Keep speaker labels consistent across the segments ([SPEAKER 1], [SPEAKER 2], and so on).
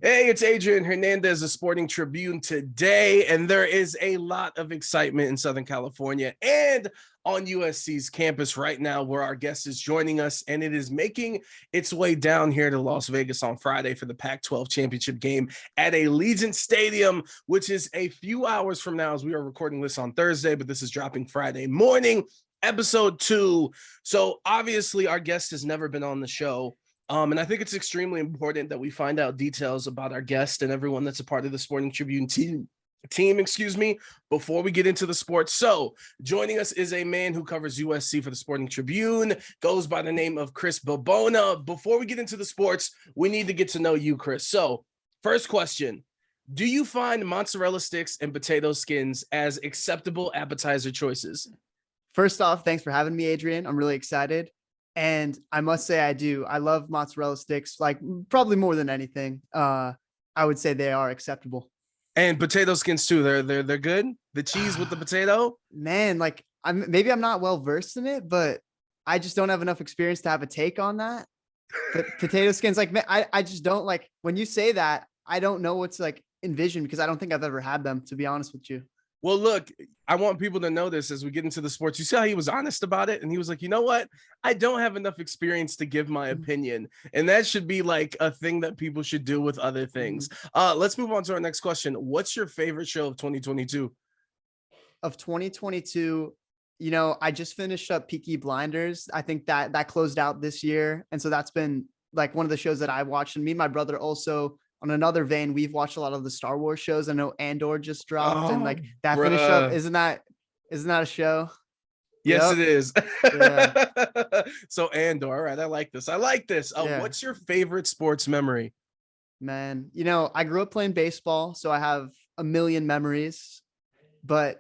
[SPEAKER 1] Hey, it's Adrian Hernandez of Sporting Tribune Today, and there is a lot of excitement in Southern California and on USC's campus right now where our guest is joining us, and it is making its way down here to Las Vegas on Friday for the Pac-12 championship game at Allegiant Stadium, which is a few hours from now as we are recording this on Thursday, but this is dropping Friday morning, episode 2. So obviously our guest has never been on the show. And I think it's extremely important that we find out details about our guest and everyone that's a part of the Sporting Tribune team, before we get into the sports. So joining us is a man who covers USC for the Sporting Tribune, goes by the name of Chris Bibona. Before we get into the sports, we need to get to know you, Chris. So first question, do you find mozzarella sticks and potato skins as acceptable appetizer choices?
[SPEAKER 2] First off, thanks for having me, Adrian. I'm really excited. And I must say I do. I love mozzarella sticks, like probably more than anything. I would say they are acceptable.
[SPEAKER 1] And potato skins too. They're good. The cheese with the potato.
[SPEAKER 2] Man, like maybe I'm not well versed in it, but I just don't have enough experience to have a take on that. But potato skins, like I just don't like when you say that. I don't know what's like envision because I don't think I've ever had them, to be honest with you.
[SPEAKER 1] Well, look, I want people to know this as we get into the sports. You see how he was honest about it? And he was like, you know what? I don't have enough experience to give my opinion. And that should be like a thing that people should do with other things. Let's move on to our next question. What's your favorite show of 2022?
[SPEAKER 2] Of 2022, I just finished up Peaky Blinders. I think that closed out this year. And so that's been like one of the shows that I watched. And me and my brother also, on another vein, we've watched a lot of the Star Wars shows. I know Andor just dropped and like that finished up. Isn't that a show?
[SPEAKER 1] Yes,
[SPEAKER 2] Yep.
[SPEAKER 1] it is.
[SPEAKER 2] Yeah.
[SPEAKER 1] So Andor, all right. I like this.
[SPEAKER 2] Yeah.
[SPEAKER 1] What's your favorite sports memory?
[SPEAKER 2] Man, I grew up playing baseball, so I have a million memories. But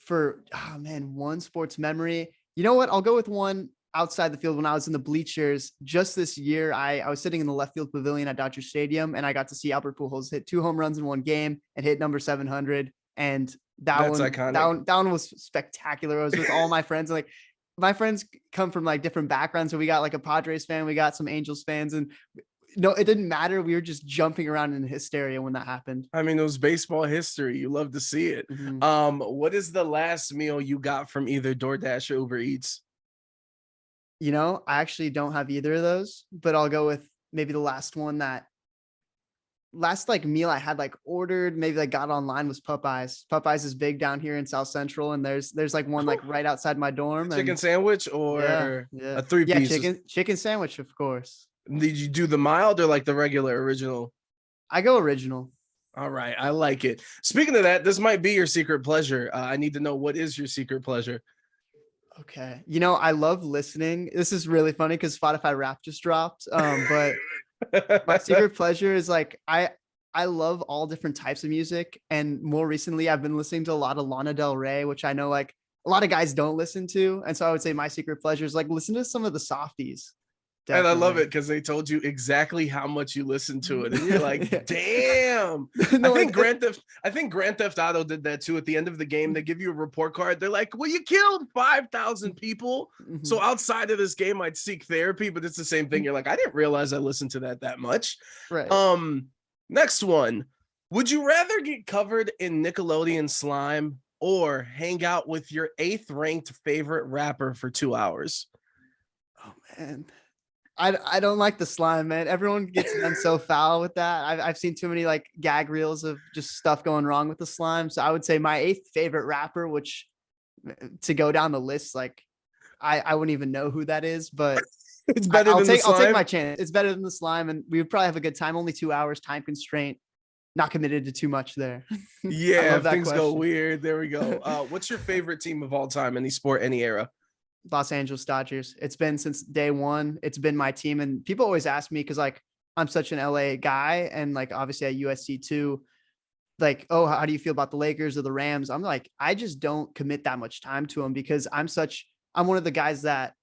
[SPEAKER 2] one sports memory, you know what? I'll go with one outside the field. When I was in the bleachers just this year, I was sitting in the left field pavilion at Dodger Stadium, and I got to see Albert Pujols hit 2 home runs in one game and hit number 700. And
[SPEAKER 1] That's iconic.
[SPEAKER 2] that one was spectacular. I was with all my friends. Like my friends come from like different backgrounds. So we got like a Padres fan, we got some Angels fans, and no, it didn't matter. We were just jumping around in hysteria when that happened.
[SPEAKER 1] I mean, it was baseball history. You love to see it.
[SPEAKER 2] Mm-hmm.
[SPEAKER 1] What is the last meal you got from either DoorDash or Uber Eats?
[SPEAKER 2] I actually don't have either of those, but I'll go with maybe the last one. That last like meal I had like ordered, maybe like got online, was Popeyes. Popeyes is big down here in South Central, and there's like one like right outside my dorm.
[SPEAKER 1] Chicken sandwich or
[SPEAKER 2] yeah.
[SPEAKER 1] a 3-piece?
[SPEAKER 2] Chicken sandwich, of course.
[SPEAKER 1] Did you do the mild or like the regular original?
[SPEAKER 2] I go original.
[SPEAKER 1] All right, I like it. Speaking of that, this might be your secret pleasure. I need to know, what is your secret pleasure?
[SPEAKER 2] Okay. I love listening. This is really funny because Spotify Rap just dropped. But my secret pleasure is like, I love all different types of music. And more recently, I've been listening to a lot of Lana Del Rey, which I know like a lot of guys don't listen to. And so I would say my secret pleasure is like listen to some of the softies.
[SPEAKER 1] Definitely. And I love it because they told you exactly how much you listen to it, and you're like, "Damn!" No, I think Grand Theft Auto did that too. At the end of the game, they give you a report card. They're like, "Well, you killed 5,000 people, so outside of this game, I'd seek therapy." But it's the same thing. You're like, "I didn't realize I listened to that much."
[SPEAKER 2] Right.
[SPEAKER 1] Next one. Would you rather get covered in Nickelodeon slime or hang out with your 8th-ranked favorite rapper for 2 hours?
[SPEAKER 2] Oh man. I don't like the slime, man. Everyone gets done so foul with that. I've seen too many like gag reels of just stuff going wrong with the slime. So I would say my 8th favorite rapper, which to go down the list, like I wouldn't even know who that is, but
[SPEAKER 1] it's better than the slime.
[SPEAKER 2] I'll take my chance. It's better than the slime, and we would probably have a good time. Only 2 hours, time constraint, not committed to too much there.
[SPEAKER 1] Yeah, things go weird. There we go. What's your favorite team of all time? Any sport, any era?
[SPEAKER 2] Los Angeles Dodgers. It's been since day one. It's been my team. And people always ask me, because like I'm such an LA guy, and like obviously at USC too, like, oh, how do you feel about the Lakers or the Rams? I'm like, I just don't commit that much time to them because I'm one of the guys that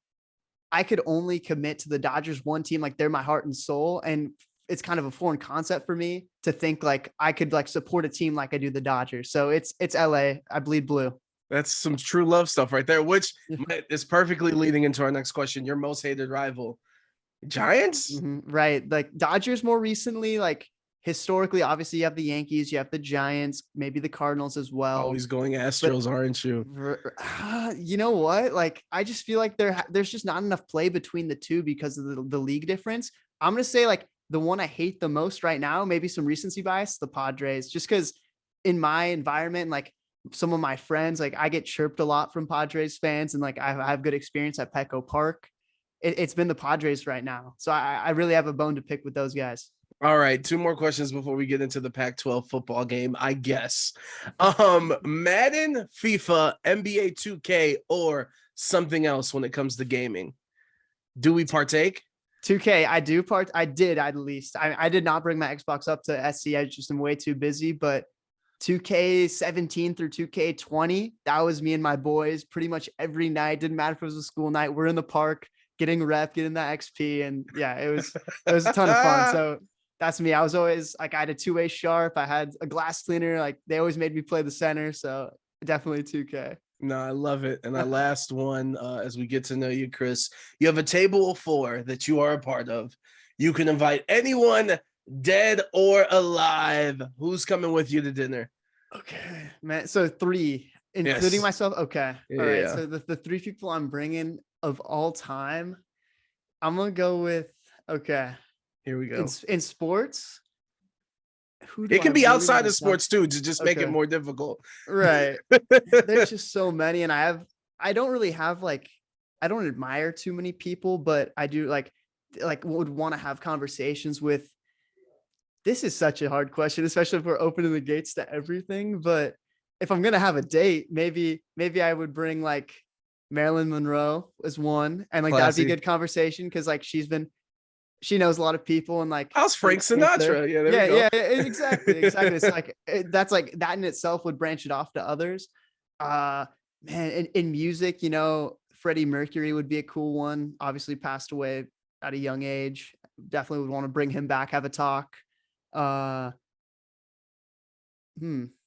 [SPEAKER 2] I could only commit to the Dodgers one team. Like they're my heart and soul. And it's kind of a foreign concept for me to think like I could like support a team like I do the Dodgers. So it's LA. I bleed blue.
[SPEAKER 1] That's some true love stuff right there, which is perfectly leading into our next question. Your most hated rival, Giants?
[SPEAKER 2] Mm-hmm, right. Like Dodgers more recently, like historically, obviously you have the Yankees, you have the Giants, maybe the Cardinals as well.
[SPEAKER 1] Always going
[SPEAKER 2] But
[SPEAKER 1] Astros, aren't you?
[SPEAKER 2] you know what? Like, I just feel like there's just not enough play between the two because of the league difference. I'm going to say like the one I hate the most right now, maybe some recency bias, the Padres, just because in my environment, like some of my friends, like I get chirped a lot from Padres fans and like I have good experience at Petco Park. It's been the Padres right now. So I really have a bone to pick with those guys.
[SPEAKER 1] All right, 2 more questions before we get into the Pac-12 football game, I guess. Madden, FIFA, NBA 2K, or something else when it comes to gaming? Do we partake?
[SPEAKER 2] 2K, I did at least. I did not bring my Xbox up to SC. I just am way too busy, but 2K17 through 2K20, that was me and my boys pretty much every night. Didn't matter if it was a school night. We're in the park, getting rep, getting that XP. And yeah, it was a ton of fun. So that's me. I was always like, I had a 2-way sharp. I had a glass cleaner. Like they always made me play the center. So definitely 2K.
[SPEAKER 1] No, I love it. And our last one, as we get to know you, Chris, you have a table of 4 that you are a part of. You can invite anyone, dead or alive. Who's coming with you to dinner?
[SPEAKER 2] Okay, man. So 3, including myself. Okay. All right.
[SPEAKER 1] Yeah.
[SPEAKER 2] So the 3 people I'm bringing of all time, I'm going to go with, okay.
[SPEAKER 1] Here we go.
[SPEAKER 2] In sports,
[SPEAKER 1] it can be outside of sports too, to just make it more difficult.
[SPEAKER 2] Right. There's just so many. And I don't really have like, I don't admire too many people, but I do like would want to have conversations with. This is such a hard question, especially if we're opening the gates to everything. But if I'm going to have a date, maybe I would bring like Marilyn Monroe as one. And like, that'd be a good conversation. Cause like, she knows a lot of people and like
[SPEAKER 1] how's Frank Sinatra?
[SPEAKER 2] Yeah, exactly. It's like, that's like that in itself would branch it off to others. Man, in music, you know, Freddie Mercury would be a cool one. Obviously passed away at a young age. Definitely would want to bring him back, have a talk. No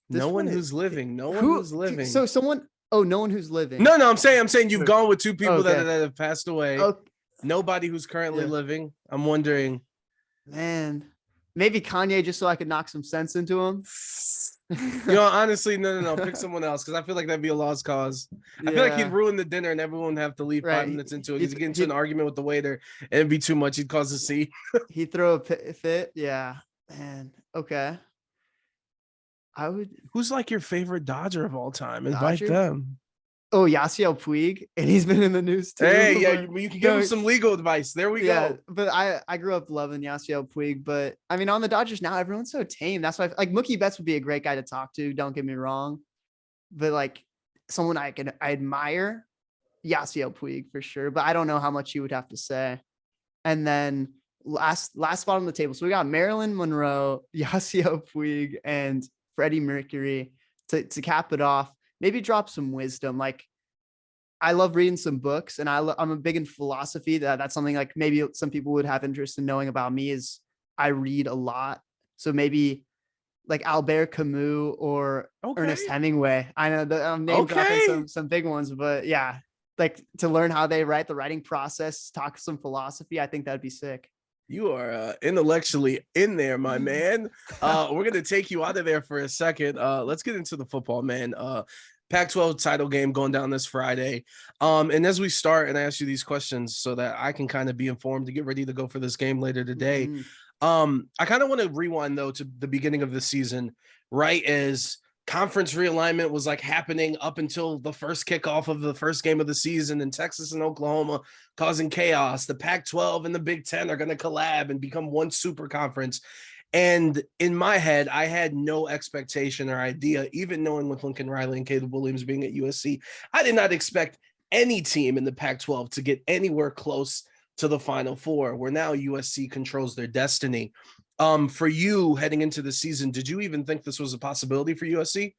[SPEAKER 1] one who's living. No one who's living.
[SPEAKER 2] So someone, no one who's living.
[SPEAKER 1] No, I'm saying you've gone with 2 people that have passed away.
[SPEAKER 2] Okay.
[SPEAKER 1] Nobody who's currently living. I'm wondering,
[SPEAKER 2] man, maybe Kanye, just so I could knock some sense into him.
[SPEAKER 1] Honestly, no. Pick someone else because I feel like that'd be a lost cause. I feel like he'd ruin the dinner and everyone would have to leave 5 minutes into it. He'd get into an argument with the waiter and it'd be too much. He'd cause a scene.
[SPEAKER 2] He'd throw a fit. Yeah, man. Okay.
[SPEAKER 1] Who's like your favorite Dodger of all time? Invite them.
[SPEAKER 2] Oh, Yasiel Puig, and he's been in the news too.
[SPEAKER 1] Hey, yeah, you can give him some legal advice. There we go.
[SPEAKER 2] But I grew up loving Yasiel Puig, but I mean, on the Dodgers now, everyone's so tame. That's why like Mookie Betts would be a great guy to talk to. Don't get me wrong, but like someone I admire, Yasiel Puig for sure. But I don't know how much he would have to say. And then last spot on the table, so we got Marilyn Monroe, Yasiel Puig, and Freddie Mercury to cap it off. Maybe drop some wisdom. Like I love reading some books and I'm a big in philosophy. That's something like maybe some people would have interest in knowing about me is I read a lot. So maybe like Albert Camus or Ernest Hemingway. I know that I'm name dropping some big ones, but yeah, like to learn how they write, the writing process, talk some philosophy. I think that'd be sick.
[SPEAKER 1] You are intellectually in there, my man. We're going to take you out of there for a second. Let's get into the football, man. Pac-12 title game going down this Friday. And as we start and I ask you these questions so that I can kind of be informed to get ready to go for this game later today. I kind of want to rewind though to the beginning of the season, right? As conference realignment was like happening up until the first kickoff of the first game of the season in Texas and Oklahoma, causing chaos. The Pac-12 and the Big Ten are going to collab and become one super conference. And in my head, I had no expectation or idea, even knowing with Lincoln Riley and Caleb Williams being at USC, I did not expect any team in the Pac-12 to get anywhere close to the Final Four, where now USC controls their destiny. For you heading into the season, did you even think this was a possibility for USC?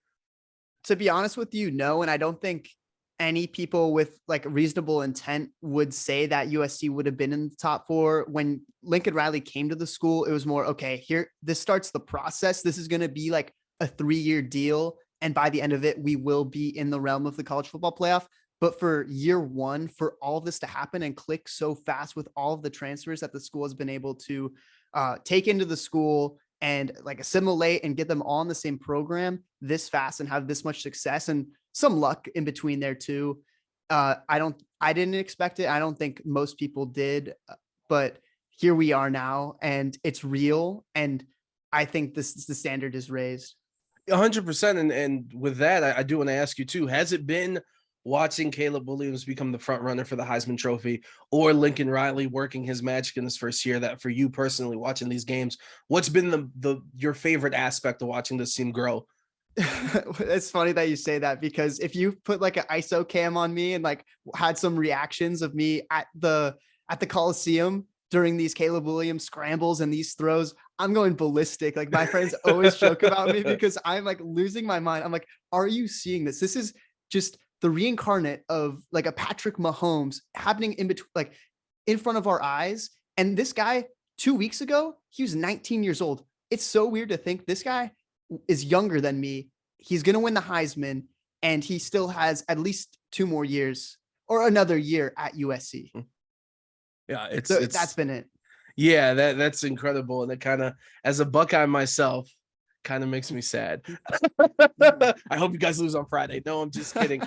[SPEAKER 2] To be honest with you, no. And I don't think any people with like reasonable intent would say that USC would have been in the top 4. When Lincoln Riley came to the school, it was more, okay, here, this starts the process. This is going to be like a 3-year deal. And by the end of it, we will be in the realm of the college football playoff. But for year 1, for all this to happen and click so fast with all of the transfers that the school has been able to take into the school, and like assimilate and get them all in the same program this fast and have this much success and some luck in between there too. I didn't expect it. I don't think most people did, but here we are now and it's real. And I think the standard is raised.
[SPEAKER 1] 100%. And with that, I do want to ask you too, has it been watching Caleb Williams become the front runner for the Heisman Trophy, or Lincoln Riley working his magic in his first year, that for you personally watching these games, what's been your favorite aspect of watching this team grow?
[SPEAKER 2] It's funny that you say that, because if you put like an ISO cam on me and like had some reactions of me at the Coliseum during these Caleb Williams scrambles and these throws, I'm going ballistic. Like my friends always joke about me because I'm like losing my mind. I'm like, are you seeing this? This is just the reincarnate of like a Patrick Mahomes happening in between, like in front of our eyes. And this guy 2 weeks ago, he was 19 years old. It's so weird to think this guy is younger than me. He's going to win the Heisman and he still has at least 2 more years or another year at USC.
[SPEAKER 1] Yeah,
[SPEAKER 2] that's been it.
[SPEAKER 1] Yeah, that's incredible. And it kind of, as a Buckeye myself, kind of makes me sad. I hope you guys lose on Friday. No, I'm just kidding.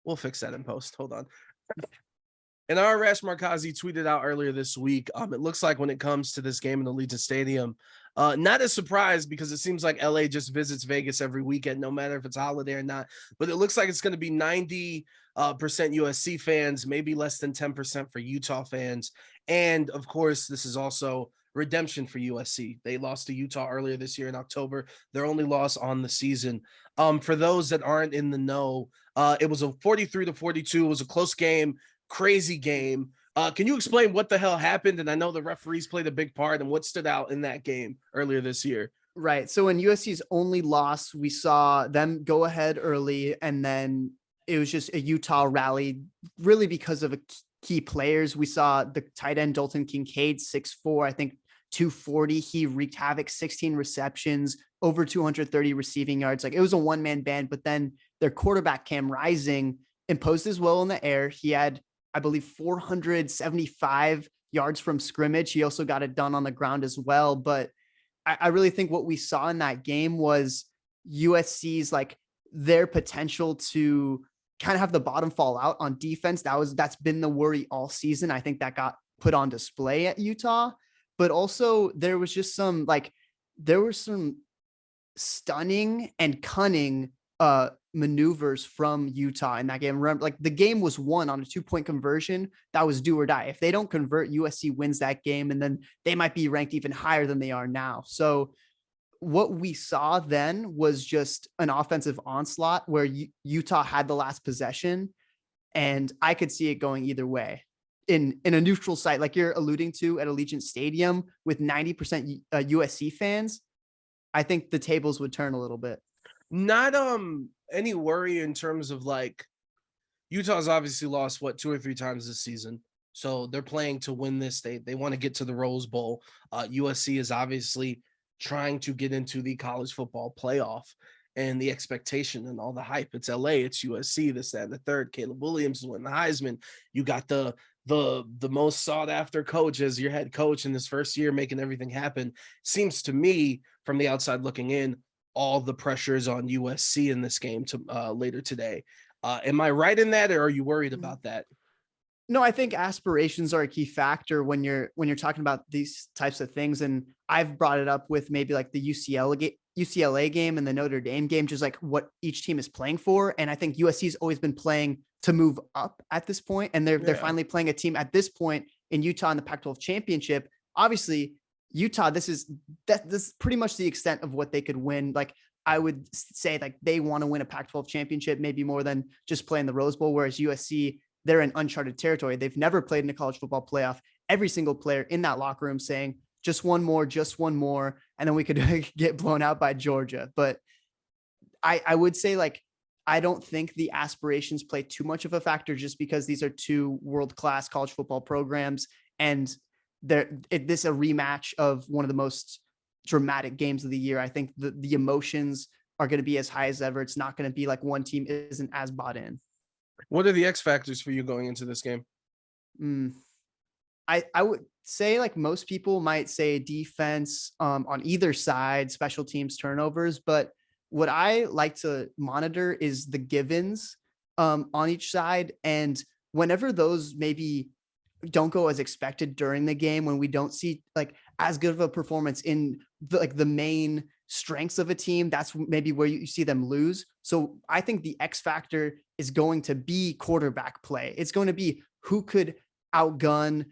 [SPEAKER 1] We'll fix that in post. Hold on. And our Rash Markazi tweeted out earlier this week, it looks like when it comes to this game in Allegiant Stadium, not a surprise because it seems like LA just visits Vegas every weekend, no matter if it's a holiday or not. But it looks like it's going to be 90% USC fans, maybe less than 10% for Utah fans. And of course, this is also redemption for USC. They lost to Utah earlier this year in October, their only loss on the season. For those that aren't in the know, it was a 43-42. It was a close game. Crazy game. Can you explain what the hell happened? And I know the referees played a big part, and what stood out in that game earlier this year.
[SPEAKER 2] Right. So in USC's only loss, we saw them go ahead early, and then it was just a Utah rally, really because of key players. We saw the tight end Dalton Kincaid, 6'4", I think 240. He wreaked havoc, 16 receptions, over 230 receiving yards. Like it was a one-man band, but then their quarterback Cam Rising imposed his will in the air. He had, I believe, 475 yards from scrimmage. He also got it done on the ground as well. But I really think what we saw in that game was USC's like their potential to kind of have the bottom fall out on defense. That's been the worry all season. I think that got put on display at Utah, but also there was just some stunning and cunning maneuvers from Utah in that game. Remember, like the game was won on a 2-point conversion that was do or die. If they don't convert, USC wins that game, and then they might be ranked even higher than they are now. So what we saw then was just an offensive onslaught where Utah had the last possession, and I could see it going either way. In a neutral site, like you're alluding to at Allegiant Stadium with 90% USC fans, I think the tables would turn a little bit.
[SPEAKER 1] Not any worry in terms of like Utah's obviously lost 2 or 3 times this season, so they're playing to win this. They want to get to the Rose Bowl. USC is obviously trying to get into the college football playoff, and the expectation and all the hype. It's LA, it's USC, this, that, and the third. Caleb Williams is winning the Heisman. You got the most sought after coach as your head coach in this first year, making everything happen. Seems to me from the outside looking in, all the pressures on USC in this game to later today. Am I right in that, or are you worried about that?
[SPEAKER 2] No, I think aspirations are a key factor when you're talking about these types of things. And I've brought it up with maybe like the UCLA game and the Notre Dame game, just like what each team is playing for. And I think USC's always been playing to move up at this point, and they're finally playing a team at this point in Utah in the Pac-12 championship. Obviously, Utah, this is pretty much the extent of what they could win. Like I would say, like they want to win a Pac-12 championship, maybe more than just playing the Rose Bowl. Whereas USC, they're in uncharted territory. They've never played in a college football playoff. Every single player in that locker room saying, just one more, and then we could get blown out by Georgia. But I would say, like, I don't think the aspirations play too much of a factor, just because these are 2 world-class college football programs, and this is a rematch of one of the most dramatic games of the year. I think the emotions are going to be as high as ever. It's not going to be like one team isn't as bought in.
[SPEAKER 1] What are the X factors for you going into this game?
[SPEAKER 2] Mm, I would say like most people might say defense on either side, special teams, turnovers. But what I like to monitor is the givens on each side. And whenever those maybe don't go as expected during the game, when we don't see like as good of a performance in the main strengths of a team, that's maybe where you see them lose. So I think the X factor is going to be quarterback play. It's going to be who could outgun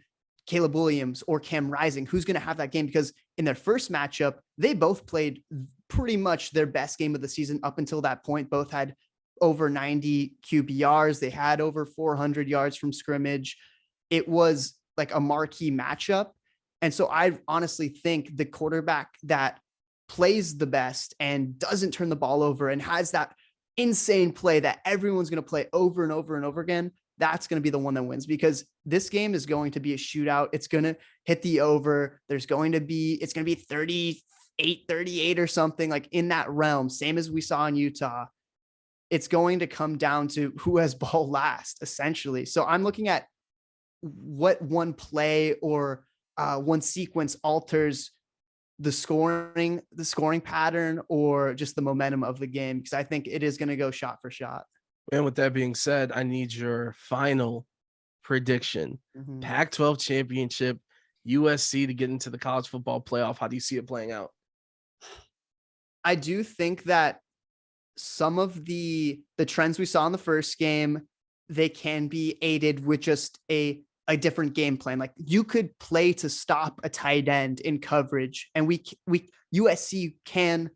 [SPEAKER 2] Caleb Williams or Cam Rising, who's going to have that game, because in their first matchup, they both played pretty much their best game of the season up until that point. Both had over 90 QBRs. They had over 400 yards from scrimmage. It was like a marquee matchup. And so I honestly think the quarterback that plays the best and doesn't turn the ball over and has that insane play that everyone's going to play over and over and over again, that's going to be the one that wins, because this game is going to be a shootout. It's going to hit the over. It's going to be 38 or something like in that realm, same as we saw in Utah. It's going to come down to who has ball last, essentially. So I'm looking at what one play or one sequence alters the scoring pattern or just the momentum of the game, because I think it is going to go shot for shot.
[SPEAKER 1] And with that being said, I need your final prediction.
[SPEAKER 2] Mm-hmm.
[SPEAKER 1] Pac-12 championship, USC to get into the college football playoff. How do you see it playing out?
[SPEAKER 2] I do think that some of the trends we saw in the first game, they can be aided with just a different game plan. Like you could play to stop a tight end in coverage, and USC can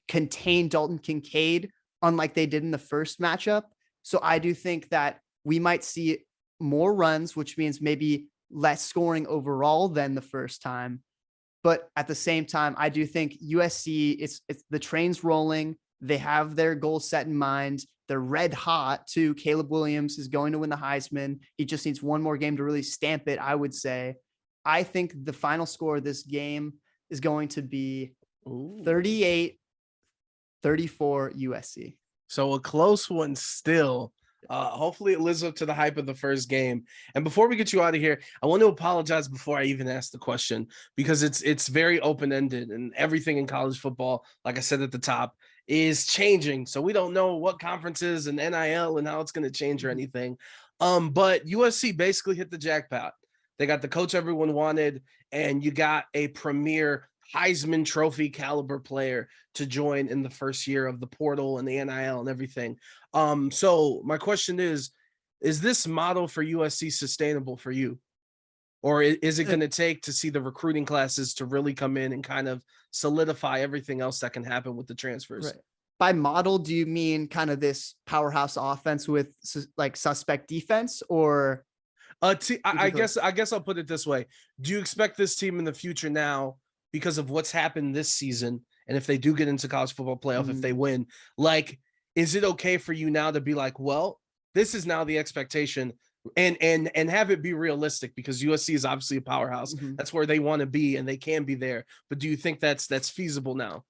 [SPEAKER 2] contain Dalton Kincaid, unlike they did in the first matchup. So I do think that we might see more runs, which means maybe less scoring overall than the first time. But at the same time, I do think USC, it's the train's rolling. They have their goals set in mind. They're red hot too. Caleb Williams is going to win the Heisman. He just needs one more game to really stamp it, I would say. I think the final score of this game is going to be 38-34 USC.
[SPEAKER 1] So a close one still. Hopefully it lives up to the hype of the first game. And before we get you out of here, I want to apologize before I even ask the question, because it's very open-ended, and everything in college football, like I said at the top, is changing. So we don't know what conferences and NIL and how it's going to change or anything. But USC basically hit the jackpot. They got the coach everyone wanted, and you got a premier Heisman Trophy caliber player to join in the first year of the portal and the NIL and everything. So my question is this model for USC sustainable for you? Or is it going to take to see the recruiting classes to really come in and kind of solidify everything else that can happen with the transfers?
[SPEAKER 2] Right. By model, do you mean kind of this powerhouse offense with like suspect defense, or?
[SPEAKER 1] I guess I'll put it this way. Do you expect this team in the future now, because of what's happened this season, and if they do get into college football playoff, if they win, like, is it okay for you now to be like, well, this is now the expectation, and have it be realistic, because USC is obviously a powerhouse. That's where they want to be, and they can be there. But do you think that's feasible now?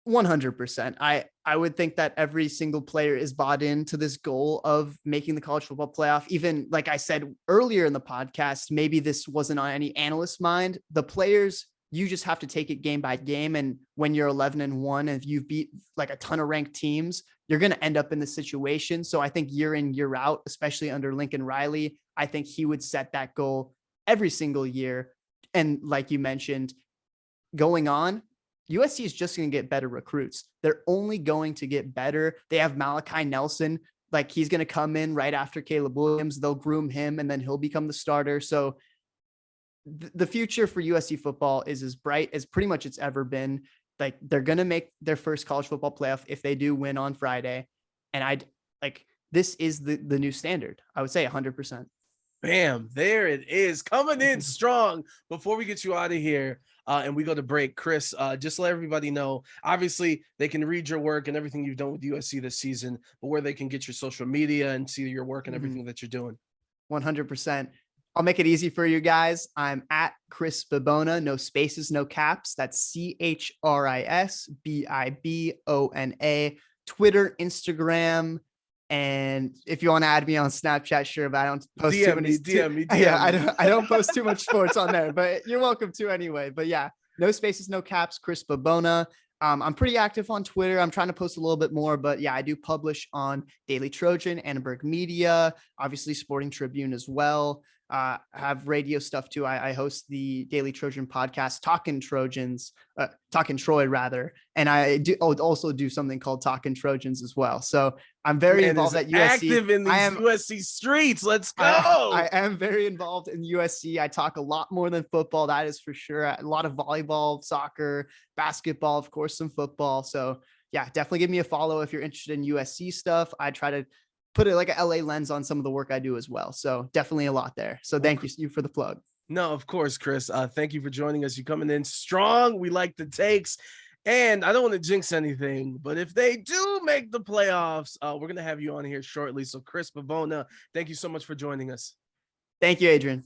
[SPEAKER 2] 100%. I would think that every single player is bought into this goal of making the college football playoff. Even like I said earlier in the podcast, maybe this wasn't on any analyst's mind. The players, you just have to take it game by game. And when you're 11-1, and if you've beat like a ton of ranked teams, you're going to end up in this situation. So I think year in, year out, especially under Lincoln Riley, I think he would set that goal every single year. And like you mentioned, going on, USC is just going to get better recruits. They're only going to get better. They have Malachi Nelson. Like he's going to come in right after Caleb Williams. They'll groom him, and then he'll become the starter. So the future for USC football is as bright as pretty much it's ever been. Like they're going to make their first college football playoff if they do win on Friday. And this is the new standard. I would say 100%.
[SPEAKER 1] Bam, there it is, coming in strong. Before we get you out of here and we go to break, Chris, just let everybody know, obviously they can read your work and everything you've done with USC this season, but where they can get your social media and see your work and everything that you're doing.
[SPEAKER 2] 100%. I'll make it easy for you guys. I'm at Chris Bibona, no spaces, no caps. That's ChrisBibona. Twitter, Instagram, And if you want to add me on Snapchat, sure, but I don't post too many.
[SPEAKER 1] DM me.
[SPEAKER 2] Yeah, I don't post too much sports on there, but you're welcome to anyway. But yeah, no spaces, no caps, Chris Bibona. I'm pretty active on Twitter. I'm trying to post a little bit more, but yeah, I do publish on Daily Trojan, Annenberg Media, obviously Sporting Tribune as well. Have radio stuff too. I host the Daily Trojan podcast, Talking Trojans, Talking Troy rather, and I do also do something called Talking Trojans as well. So I'm very involved at USC.
[SPEAKER 1] Active in these USC streets. Let's go.
[SPEAKER 2] I am very involved in USC. I talk a lot more than football. That is for sure. A lot of volleyball, soccer, basketball, of course, some football. So yeah, definitely give me a follow if you're interested in USC stuff. I try to put it like a LA lens on some of the work I do as well. So definitely a lot there. So thank you for the plug.
[SPEAKER 1] No, of course, Chris. Thank you for joining us. You're coming in strong. We like the takes. And I don't want to jinx anything, but if they do make the playoffs, we're going to have you on here shortly. So Chris Bibona, thank you so much for joining us.
[SPEAKER 2] Thank you, Adrian.